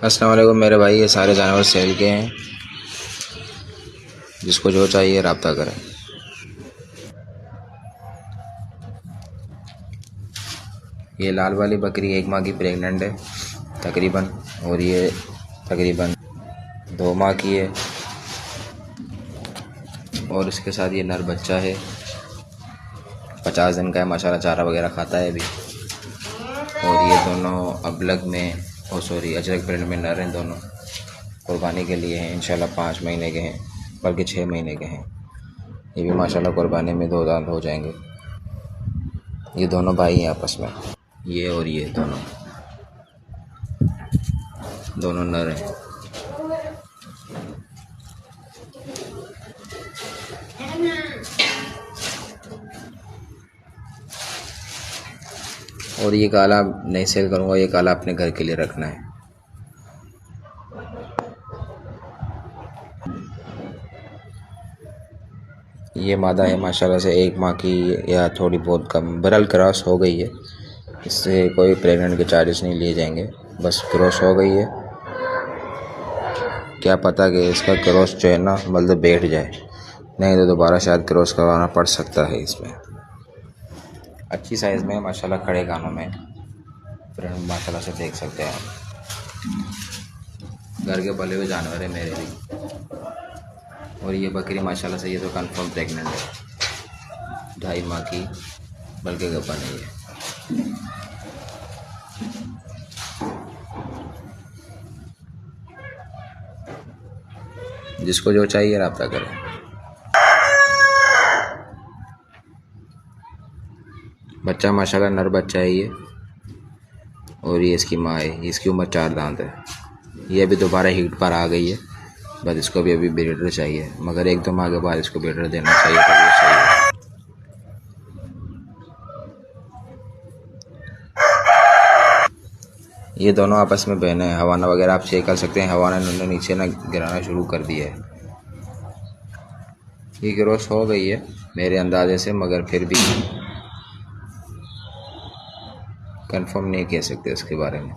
अस्सलाम वालेकुम मेरे भाई, ये सारे जानवर सेल के हैं। जिसको जो चाहिए रब्ता करें। ये लाल वाली बकरी 1 माह की प्रेग्नेंट है तकरीबन, और ये तकरीबन 2 माह की है। और इसके साथ ये नर बच्चा है, 50 दिन का है माशाल्लाह, चारा वगैरह खाता है अभी। और ये दोनों अबलग में अजरक प्रिंट में नर हैं, दोनों कुर्बानी के लिए हैं। इंशाल्लाह 5 महीने के हैं, बल्कि 6 महीने के हैं। ये भी माशाल्लाह कुर्बानी में 2 दांत हो जाएंगे। ये दोनों भाई हैं आपस में, ये और ये दोनों नर हैं। और ये काला नहीं सेल करूँगा, ये काला अपने घर के लिए रखना है। ये मादा है माशाल्लाह से 1 माह की या थोड़ी बहुत कम, बरल क्रॉस हो गई है। इससे कोई प्रेग्नेंट के चार्जेस नहीं लिए जाएंगे, बस क्रॉस हो गई है। क्या पता कि इसका क्रॉस जो है ना मतलब बैठ जाए, नहीं तो दोबारा शायद क्रॉस करवाना पड़ सकता है। इसमें अच्छी साइज़ में माशाल्लाह, खड़े कानों में प्रिंट माशाल्लाह से देख सकते हैं आप। घर के पले हुए जानवर है मेरे भी। और ये बकरी माशाल्लाह से ये तो कंफर्म प्रेग्नेंट है, 2.5 माह की, बल्कि गप्पा नहीं है। जिसको जो चाहिए रब्ता करें। बच्चा माशाल्लाह नर बच्चा है ये, और ये इसकी माँ है। इसकी उम्र 4 दांत है। ये अभी दोबारा हीट पर आ गई है, बस इसको भी अभी ब्रीडर चाहिए, मगर 1-2 माह के बाद इसको ब्रीडर देना चाहिए, तो वो चाहिए। ये दोनों आपस में बहने हैं। हवाना वगैरह आप चेक कर सकते हैं, हवाना ने नीचे ना गिराना शुरू कर दिया है। ये क्रॉस हो गई है मेरे अंदाजे से, मगर फिर भी कंफर्म नहीं कह सकते इसके बारे में।